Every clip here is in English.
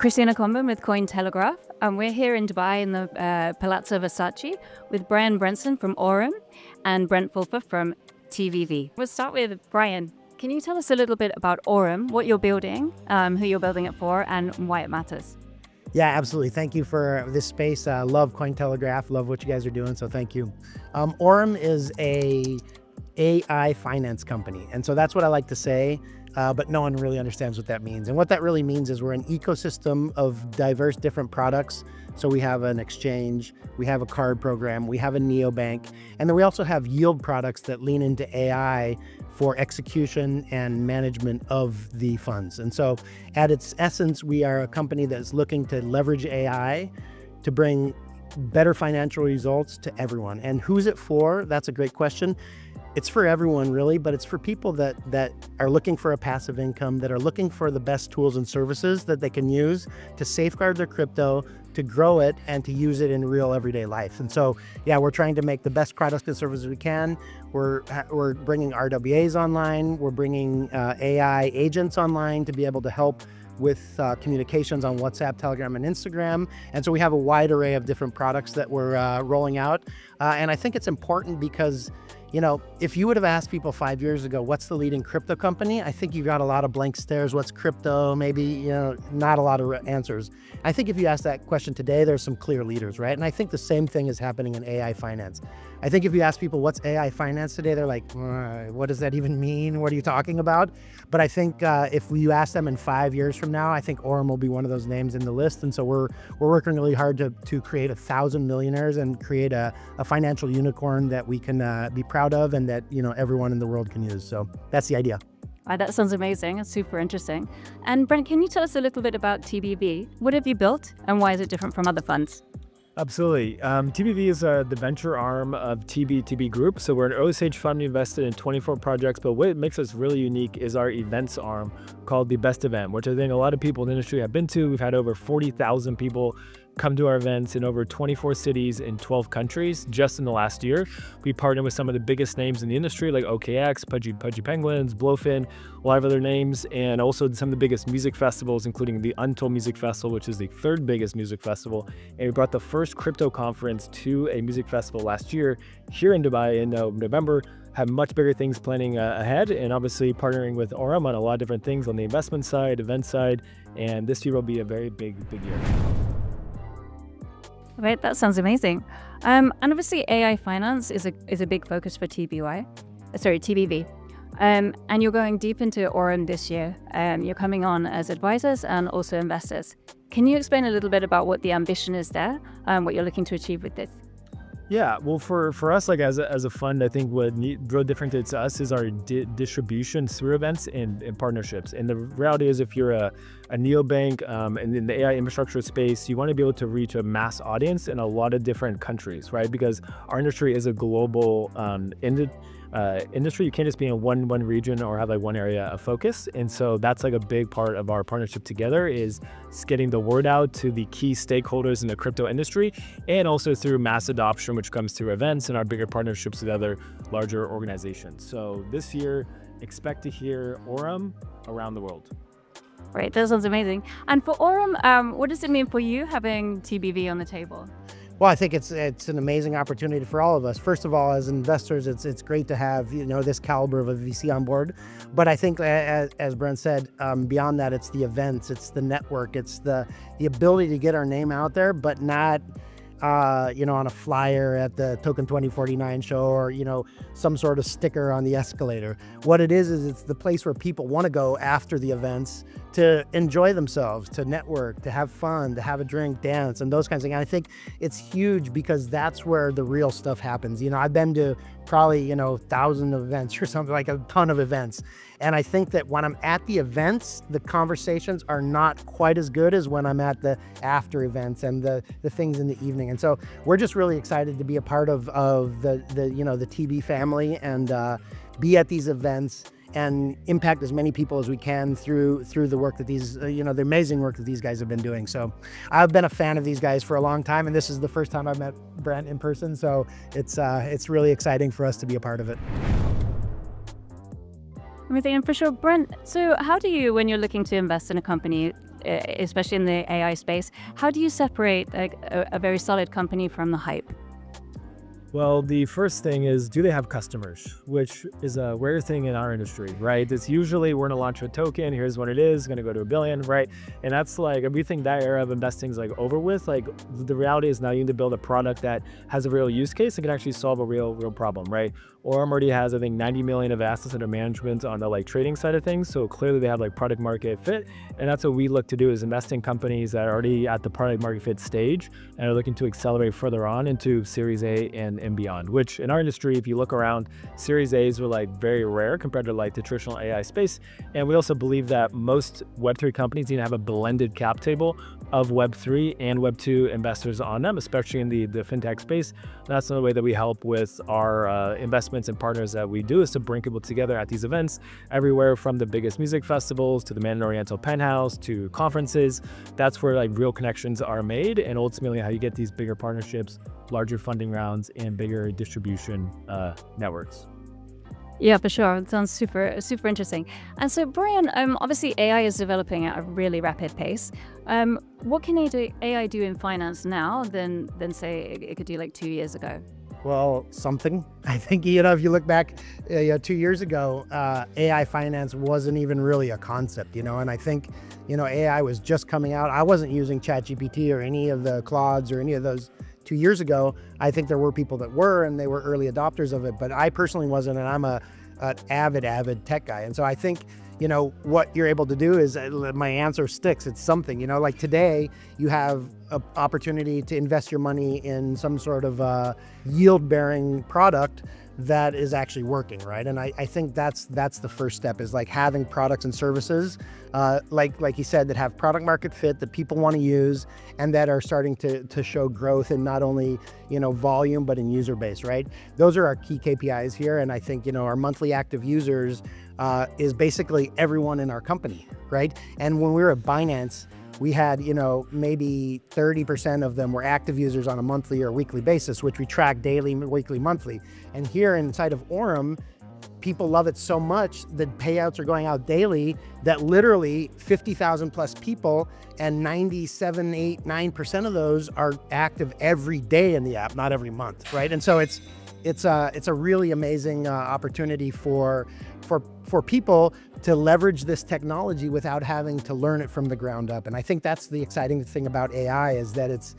Christina Comben with Cointelegraph, and we're here in Dubai in the Palazzo Versace with Brian Brenson from Aurum and Brent Fulfer from TVV. We'll start with Brian. Can you tell us a little bit about Aurum, what you're building, who you're building it for, and why it matters? Yeah, absolutely. Thank you for this space. Love Cointelegraph, love what you guys are doing, so thank you. Aurum is a AI finance company, and so that's what I like to say, but no one really understands what that means. And what that really means is we're an ecosystem of diverse different products. So we have an exchange, we have a card program, we have a neobank, and then we also have yield products that lean into AI for execution and management of the funds. And so at its essence, we are a company that's looking to leverage AI to bring better financial results to everyone. And who's it for? That's a great question. It's for everyone really, but it's for people that are looking for a passive income, that are looking for the best tools and services that they can use to safeguard their crypto, to grow it, and to use it in real everyday life. And so, yeah, we're trying to make the best products and services we can. We're bringing RWAs online. We're bringing AI agents online to be able to help with communications on WhatsApp, Telegram, and Instagram. And so we have a wide array of different products that we're rolling out. And I think it's important because, you know, if you would have asked people 5 years ago, what's the leading crypto company? I think you got a lot of blank stares. What's crypto? Maybe, you know, not a lot of answers. I think if you ask that question today, there's some clear leaders, right? And I think the same thing is happening in AI finance. I think if you ask people what's AI finance today, they're like, what does that even mean? What are you talking about? But I think if you ask them in 5 years from now, I think Aurum will be one of those names in the list. And so we're working really hard to create 1,000 millionaires and create a financial unicorn that we can be proud of and that, you know, everyone in the world can use. So that's the idea. That sounds amazing. It's super interesting. And Brent, can you tell us a little bit about TBV? What have you built and why is it different from other funds? Absolutely. TBV is the venture arm of TB Group. So we're an early stage fund. We invested in 24 projects, but what makes us really unique is our events arm called The Best Event, which I think a lot of people in the industry have been to. We've had over 40,000 people come to our events in over 24 cities in 12 countries just in the last year. We partner with some of the biggest names in the industry like OKX, Pudgy Penguins, Blowfin, a lot of other names, and also some of the biggest music festivals, including the Untold Music Festival, which is the third biggest music festival. And we brought the first crypto conference to a music festival last year here in Dubai in November. Have much bigger things planning ahead, and obviously partnering with Aurum on a lot of different things on the investment side, event side, and this year will be a very big year. Right, that sounds amazing. And obviously AI finance is a big focus for TBV. And you're going deep into Aurum this year. You're coming on as advisors and also investors. Can you explain a little bit about what the ambition is there and what you're looking to achieve with this? Yeah, well, for us, like as a fund, I think what really differentiates us is our distribution through events and partnerships. And the reality is, if you're a neobank and in the AI infrastructure space, you want to be able to reach a mass audience in a lot of different countries, right? Because our industry is a global industry. You can't just be in one region or have like one area of focus. And so that's like a big part of our partnership together is getting the word out to the key stakeholders in the crypto industry, and also through mass adoption, which comes through events and our bigger partnerships with other larger organizations. So this year, expect to hear Aurum around the world. Right, that sounds amazing. And for Aurum, what does it mean for you having TBV on the table? Well, I think it's an amazing opportunity for all of us. First of all, as investors, it's great to have, you know, this caliber of a VC on board. But I think, as Brent said, beyond that, it's the events, it's the network, it's the ability to get our name out there, but not, you know, on a flyer at the Token 2049 show or, you know, some sort of sticker on the escalator. What it is it's the place where people want to go after the events to enjoy themselves, to network, to have fun, to have a drink, dance, and those kinds of things. And I think it's huge because that's where the real stuff happens. You know, I've been to probably, you know, 1,000 events or something, like a ton of events. And I think that when I'm at the events, the conversations are not quite as good as when I'm at the after events and the things in the evening. And so we're just really excited to be a part of the you know, the TB family and be at these events and impact as many people as we can through the work that these, you know, the amazing work that these guys have been doing. So I've been a fan of these guys for a long time, and this is the first time I've met Brent in person. So it's really exciting for us to be a part of it. everything. And for sure, Brent, so how do you, when you're looking to invest in a company, especially in the AI space, how do you separate a very solid company from the hype? Well, the first thing is, do they have customers? Which is a rare thing in our industry, right? It's usually we're gonna launch a token, here's what it is, gonna go to $1 billion, right? And that's like, if we think that era of investing is like over with, like the reality is now you need to build a product that has a real use case and can actually solve a real problem, right? Aurum already has, I think, 90 million of assets under management on the like trading side of things. So clearly they have like product market fit. And that's what we look to do, is invest in companies that are already at the product market fit stage and are looking to accelerate further on into Series A and beyond, which in our industry, if you look around, Series A's were like very rare compared to like the traditional AI space. And we also believe that most Web3 companies need to have a blended cap table of Web3 and Web2 investors on them, especially in the fintech space. That's another way that we help with our investments and partners that we do, is to bring people together at these events, everywhere from the biggest music festivals to the Mandarin Oriental Penthouse to conferences. That's where like real connections are made, and ultimately how you get these bigger partnerships, larger funding rounds, and bigger distribution networks. Yeah, for sure. It sounds super interesting. And so, Brian, obviously AI is developing at a really rapid pace. What can AI do in finance now than say it could do like 2 years ago? Well, something. I think, if you look back 2 years ago, AI finance wasn't even really a concept, and I think, AI was just coming out. I wasn't using ChatGPT or any of the Claudes or any of those 2 years ago. I think there were people that were, and they were early adopters of it, but I personally wasn't, and I'm an avid tech guy. And so I think, what you're able to do is, my answer sticks. It's something, like today you have an opportunity to invest your money in some sort of yield-bearing product that is actually working, right? And I think that's the first step, is like having products and services, like you said, that have product market fit, that people want to use, and that are starting to show growth in not only, volume, but in user base, right? Those are our key KPIs here. And I think, our monthly active users is basically everyone in our company, right? And when we were at Binance, we had, maybe 30% of them were active users on a monthly or weekly basis, which we track daily, weekly, monthly. And here inside of Aurum, people love it so much that payouts are going out daily, that literally 50,000 plus people, and 97, 8, 9% of those are active every day in the app, not every month, right? And so it's a really amazing opportunity for people to leverage this technology without having to learn it from the ground up. And I think that's the exciting thing about AI, is that it's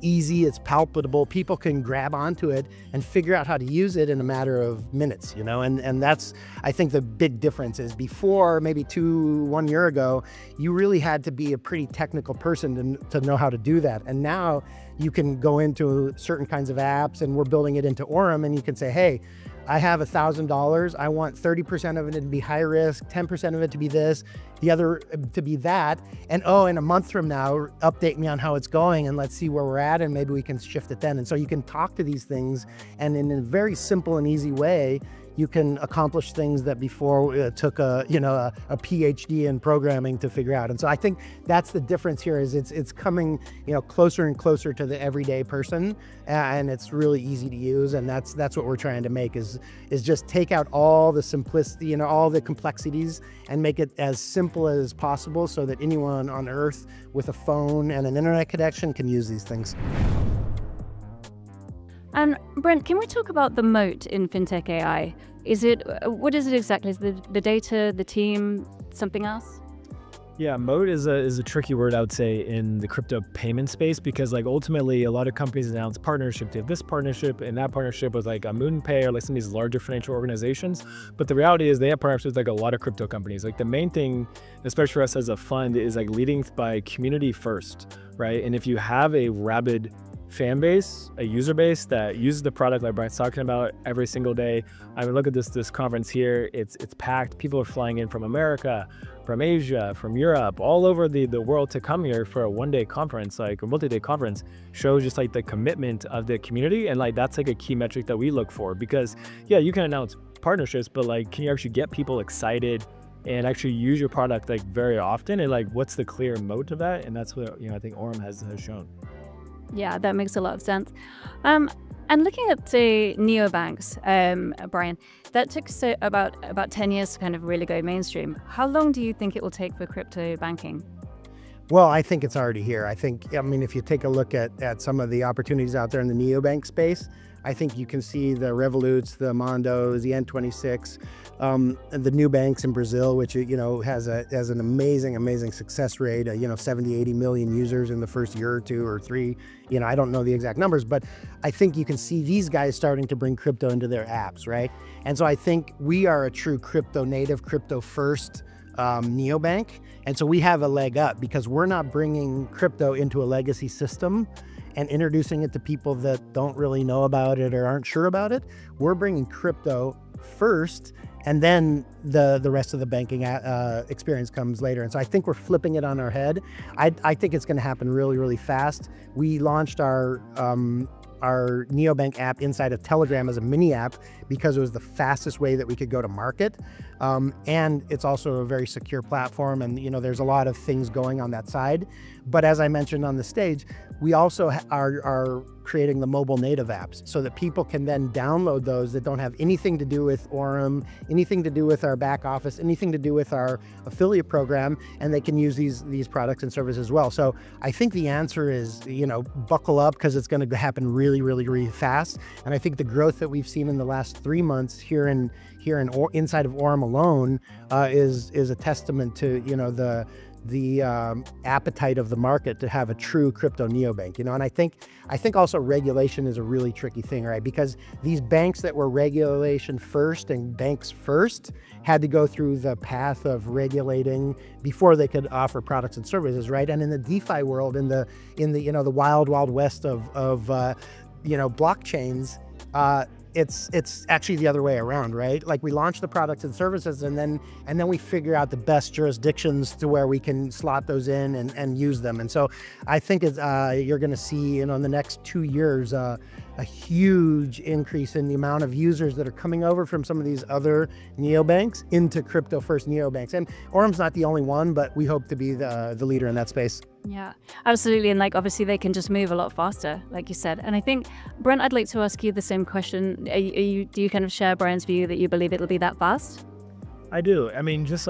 easy, it's palpable, people can grab onto it and figure out how to use it in a matter of minutes, and that's, I think, the big difference. Is before, maybe 1 year ago, you really had to be a pretty technical person to know how to do that. And now you can go into certain kinds of apps, and we're building it into Aurum, and you can say, hey, I have $1,000. I want 30% of it to be high risk, 10% of it to be this, the other to be that. And in a month from now, update me on how it's going, and let's see where we're at, and maybe we can shift it then. And so you can talk to these things, and in a very simple and easy way, you can accomplish things that before it took a PhD in programming to figure out. And so I think that's the difference here, is it's coming, closer and closer to the everyday person, and it's really easy to use. And that's what we're trying to make, is just take out all the simplicity, all the complexities, and make it as simple as possible, so that anyone on earth with a phone and an internet connection can use these things. And Brent, can we talk about the moat in fintech AI? What is it exactly? Is the data, the team, something else? Yeah, moat is a tricky word, I would say, in the crypto payment space, because like ultimately a lot of companies announce partnership. They have this partnership and that partnership with like a MoonPay or like some of these larger financial organizations. But the reality is they have partnerships with like a lot of crypto companies. Like the main thing, especially for us as a fund, is like leading by community first, right? And if you have a rabid fan base, a user base that uses the product like Brian's talking about every single day. I mean, look at this conference here. It's packed. People are flying in from America, from Asia, from Europe, all over the world to come here for a one-day conference, like a multi-day conference. Shows just like the commitment of the community, and like that's like a key metric that we look for, because yeah, you can announce partnerships, but like, can you actually get people excited and actually use your product like very often? And like, what's the clear moat of that? And that's what I think Aurum has shown. Yeah, that makes a lot of sense. And And looking at the neobanks, Brian, that took about 10 years to kind of really go mainstream. How long do you think it will take for crypto banking? Well, I think it's already here. I mean, if you take a look at some of the opportunities out there in the neobank space, I think you can see the Revoluts, the Mondos, the N26, and the new banks in Brazil, which, has an amazing success rate, 70, 80 million users in the first year or two or three. I don't know the exact numbers, but I think you can see these guys starting to bring crypto into their apps, right? And so I think we are a true crypto native, crypto first neobank. And so we have a leg up because we're not bringing crypto into a legacy system and introducing it to people that don't really know about it or aren't sure about it. We're bringing crypto first, and then the rest of the banking experience comes later. And so I think we're flipping it on our head. I think it's going to happen really fast. We launched our neobank app inside of Telegram as a mini app because it was the fastest way that we could go to market. And it's also a very secure platform, and there's a lot of things going on that side. But as I mentioned on the stage, we also are creating the mobile native apps so that people can then download those that don't have anything to do with Aurum, anything to do with our back office, anything to do with our affiliate program, and they can use these products and services as well. So I think the answer is, buckle up, because it's going to happen really fast. And I think the growth that we've seen in the last 3 months inside of Aurum alone is a testament to the appetite of the market to have a true crypto neobank, and I think also regulation is a really tricky thing, right? Because these banks that were regulation first and banks first had to go through the path of regulating before they could offer products and services, right? And in the DeFi world, in the the wild west of blockchains, it's actually the other way around, right? Like, we launch the products and services, and then we figure out the best jurisdictions to where we can slot those in and use them. And so I think you're going to see, in the next 2 years, a huge increase in the amount of users that are coming over from some of these other neobanks into crypto first neobanks. And Aurum's not the only one, but we hope to be the leader in that space. Yeah, absolutely. And obviously they can just move a lot faster, like you said. And I think, Brent, I'd like to ask you the same question. Do you kind of share Brian's view that you believe it'll be that fast? I do. I mean, just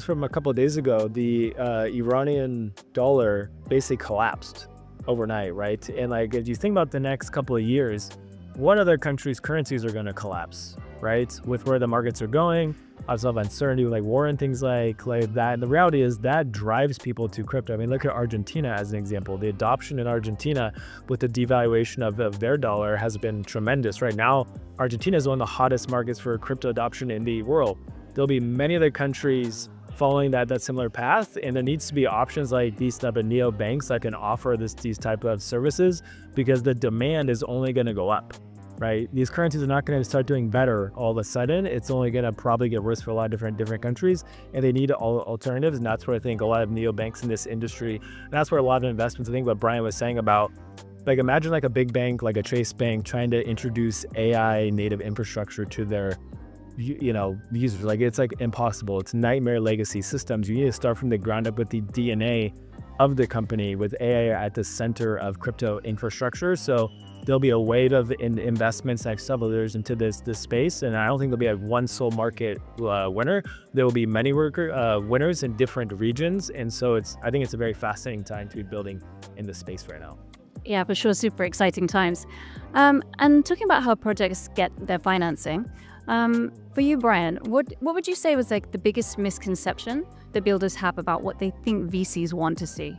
from a couple of days ago, the Iranian dollar basically collapsed overnight, right? And if you think about the next couple of years, what other countries' currencies are going to collapse, right? With where the markets are going, lots of uncertainty with war and things like that. And the reality is that drives people to crypto. I mean, look at Argentina as an example. The adoption in Argentina with the devaluation of their dollar has been tremendous. Right now, Argentina is one of the hottest markets for crypto adoption in the world. There'll be many other countries following that similar path, and there needs to be options like these type of neobanks that can offer these type of services, because the demand is only going to go up. Right? These currencies are not going to start doing better all of a sudden. It's only going to probably get worse for a lot of different countries, and they need alternatives. And that's where I think a lot of neobanks in this industry, and that's where a lot of investments, I think what Brian was saying about, imagine a big bank, like a Chase Bank, trying to introduce AI native infrastructure to their users. It's impossible. It's nightmare legacy systems. You need to start from the ground up with the DNA of the company, with AI at the center of crypto infrastructure. So there'll be a wave of investments next several years into this space, and I don't think there'll be one sole market winner. There will be many winners in different regions, and so I think it's a very fascinating time to be building in this space right now. Yeah, for sure, super exciting times. And talking about how projects get their financing, for you, Brian, what would you say was the biggest misconception that builders have about what they think VCs want to see?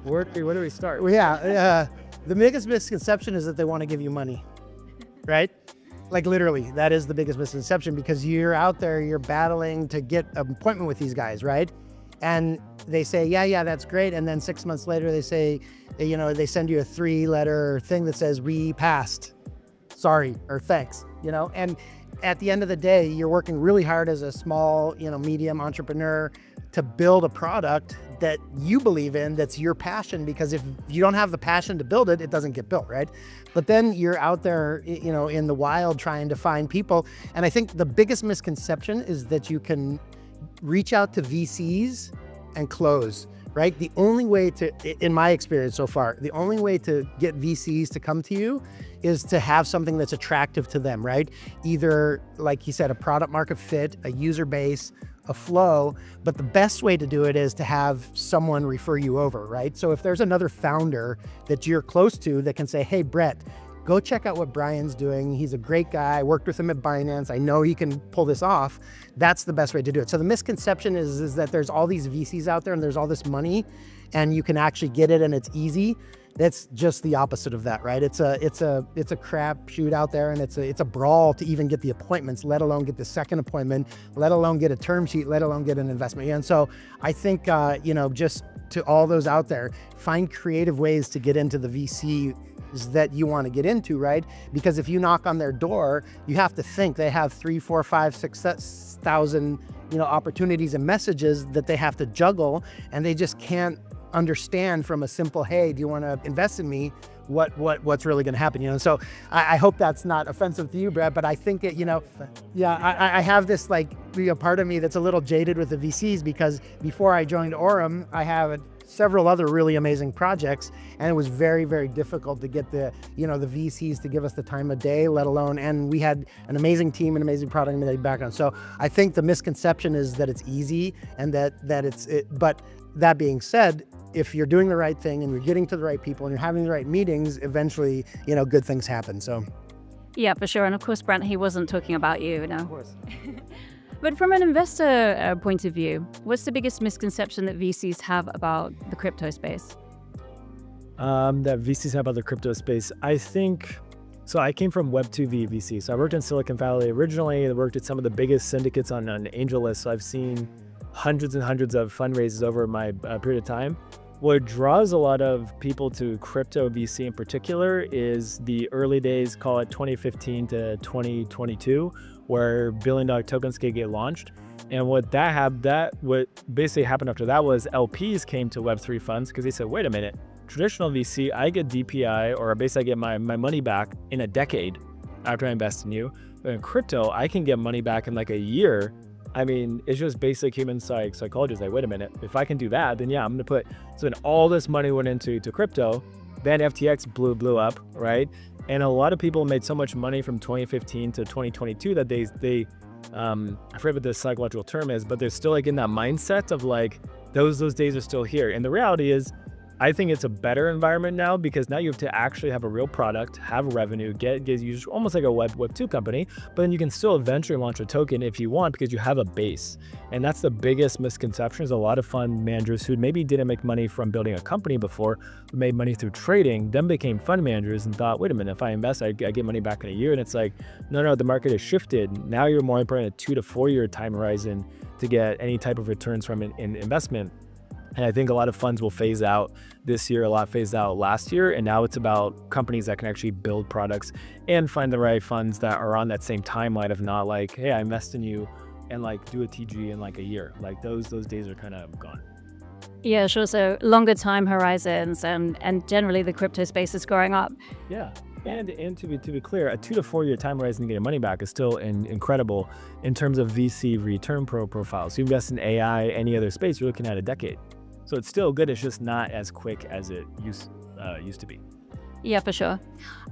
Where do we start? Well, yeah, the biggest misconception is that they want to give you money, right? Literally, that is the biggest misconception, because you're out there, you're battling to get an appointment with these guys, right? And they say, yeah, that's great. And then 6 months later, they say, they send you a 3-letter thing that says, we passed, sorry, or thanks, and at the end of the day, you're working really hard as a small, medium entrepreneur to build a product that you believe in, that's your passion, because if you don't have the passion to build it, it doesn't get built, right? But then you're out there, in the wild trying to find people. And I think the biggest misconception is that you can reach out to VCs and close, right? The only way to, in my experience so far, the only way to get VCs to come to you is to have something that's attractive to them, right? Either, like you said, a product market fit, a user base, a flow, but the best way to do it is to have someone refer you over, right? So if there's another founder that you're close to that can say, hey, Brett, go check out what Brian's doing. He's a great guy. I worked with him at Binance. I know he can pull this off. That's the best way to do it. So the misconception is that there's all these VCs out there and there's all this money and you can actually get it and it's easy. That's just the opposite of that, right? It's a crap shoot out there, and it's a brawl to even get the appointments, let alone get the second appointment, let alone get a term sheet, let alone get an investment. And so I think just to all those out there, find creative ways to get into the VC that you want to get into, right? Because if you knock on their door, you have to think they have 3, 4, 5, 6,000 opportunities and messages that they have to juggle, and they just can't understand from a simple, hey, do you want to invest in me? What's really going to happen? So I hope that's not offensive to you, Brad, but I think it, I have this part of me that's a little jaded with the VCs, because before I joined Aurum, I have several other really amazing projects, and it was very, very difficult to get the VCs to give us the time of day, let alone, and we had an amazing team, an amazing product, and amazing background. So I think the misconception is that it's easy and but that being said, if you're doing the right thing and you're getting to the right people and you're having the right meetings, eventually, good things happen. So. Yeah, for sure. And of course, Brent, he wasn't talking about you, no. Of course. But from an investor point of view, what's the biggest misconception that VCs have about the crypto space? That VCs have about the crypto space, I think. So I came from Web2 VC. So I worked in Silicon Valley originally. I worked at some of the biggest syndicates on an angel list. So I've seen hundreds and hundreds of fundraisers over my period of time. What draws a lot of people to crypto VC in particular is the early days, call it 2015 to 2022, where billion-dollar tokens could get launched. And what basically happened after that was LPs came to Web3 funds because they said, wait a minute, traditional VC, I get DPI, or basically I get my money back in a decade after I invest in you. But in crypto, I can get money back in like a year. I mean, it's just basic human psychology. It's like, wait a minute, if I can do that, then yeah, I'm gonna put, so then all this money went into crypto, then FTX blew up, right? And a lot of people made so much money from 2015 to 2022 that they I forget what the psychological term is, but they're still like in that mindset of like, those days are still here. And the reality is, I think it's a better environment now, because now you have to actually have a real product, have revenue, get used, almost like a Web 2 company, but then you can still eventually launch a token if you want, because you have a base. And that's the biggest misconception, is a lot of fund managers who maybe didn't make money from building a company before, but made money through trading, then became fund managers and thought, wait a minute, if I invest, I get money back in a year. And it's like, no, the market has shifted. Now you're more important a 2 to 4 year time horizon to get any type of returns from an investment. And I think a lot of funds will phase out this year, a lot phased out last year. And now it's about companies that can actually build products and find the right funds that are on that same timeline of not like, hey, I invest in you and like do a TG in like a year. Like those days are kind of gone. Yeah, sure. So longer time horizons, and generally the crypto space is growing up. Yeah. And to be clear, a 2 to 4 year time horizon to get your money back is still incredible in terms of VC return profiles. You invest in AI, any other space, you're looking at a decade. So it's still good. It's just not as quick as it used to be. Yeah, for sure.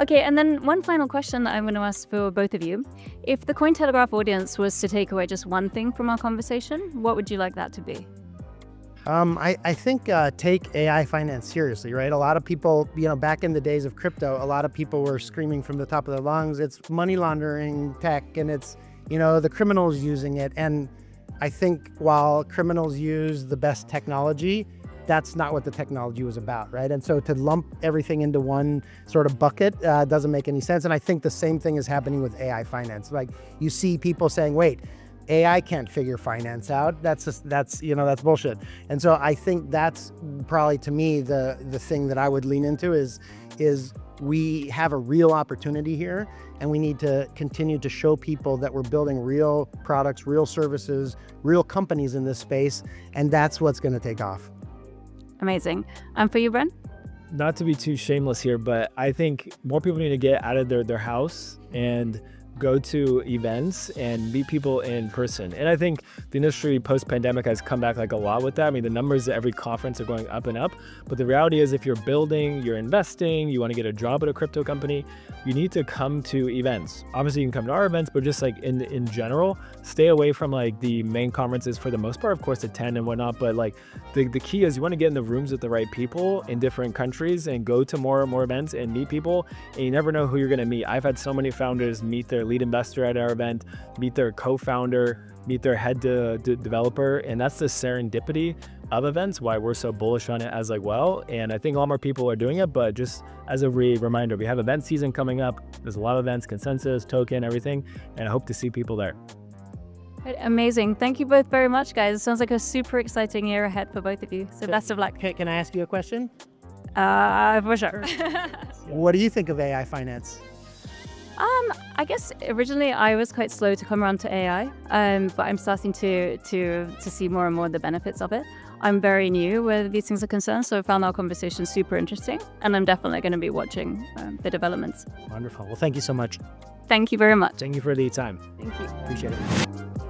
Okay, and then one final question that I'm going to ask for both of you. If the Cointelegraph audience was to take away just one thing from our conversation, what would you like that to be? I think take AI finance seriously, right? A lot of people, back in the days of crypto, a lot of people were screaming from the top of their lungs, it's money laundering tech, and it's, the criminals using it. And I think while criminals use the best technology, that's not what the technology was about, right? And so to lump everything into one sort of bucket doesn't make any sense. And I think the same thing is happening with AI finance. Like you see people saying, wait, AI can't figure finance out. That's bullshit. And so I think that's probably, to me, the thing that I would lean into is we have a real opportunity here, and we need to continue to show people that we're building real products, real services, real companies in this space, and that's what's going to take off. Amazing. And for you, Brent? Not to be too shameless here, but I think more people need to get out of their house and go to events and meet people in person. And I think the industry post-pandemic has come back like a lot with that. I mean, the numbers at every conference are going up and up, but the reality is if you're building, you're investing, you want to get a job at a crypto company, you need to come to events. Obviously you can come to our events, but just like in general, stay away from like the main conferences for the most part, of course, attend and whatnot. But like the key is you want to get in the rooms with the right people in different countries and go to more events and meet people. And you never know who you're going to meet. I've had so many founders meet their lead investor at our event, meet their co-founder, meet their head developer. And that's the serendipity of events, why we're so bullish on it as like well. And I think a lot more people are doing it, but just as a reminder, we have event season coming up. There's a lot of events, consensus, token, everything. And I hope to see people there. Amazing. Thank you both very much, guys. It sounds like a super exciting year ahead for both of you. So best of luck. Can I ask you a question? For sure. What do you think of AI finance? I guess originally I was quite slow to come around to AI, but I'm starting to see more and more the benefits of it. I'm very new where these things are concerned, so I found our conversation super interesting, and I'm definitely going to be watching the developments. Wonderful. Well, thank you so much. Thank you very much. Thank you for the time. Thank you. Appreciate it.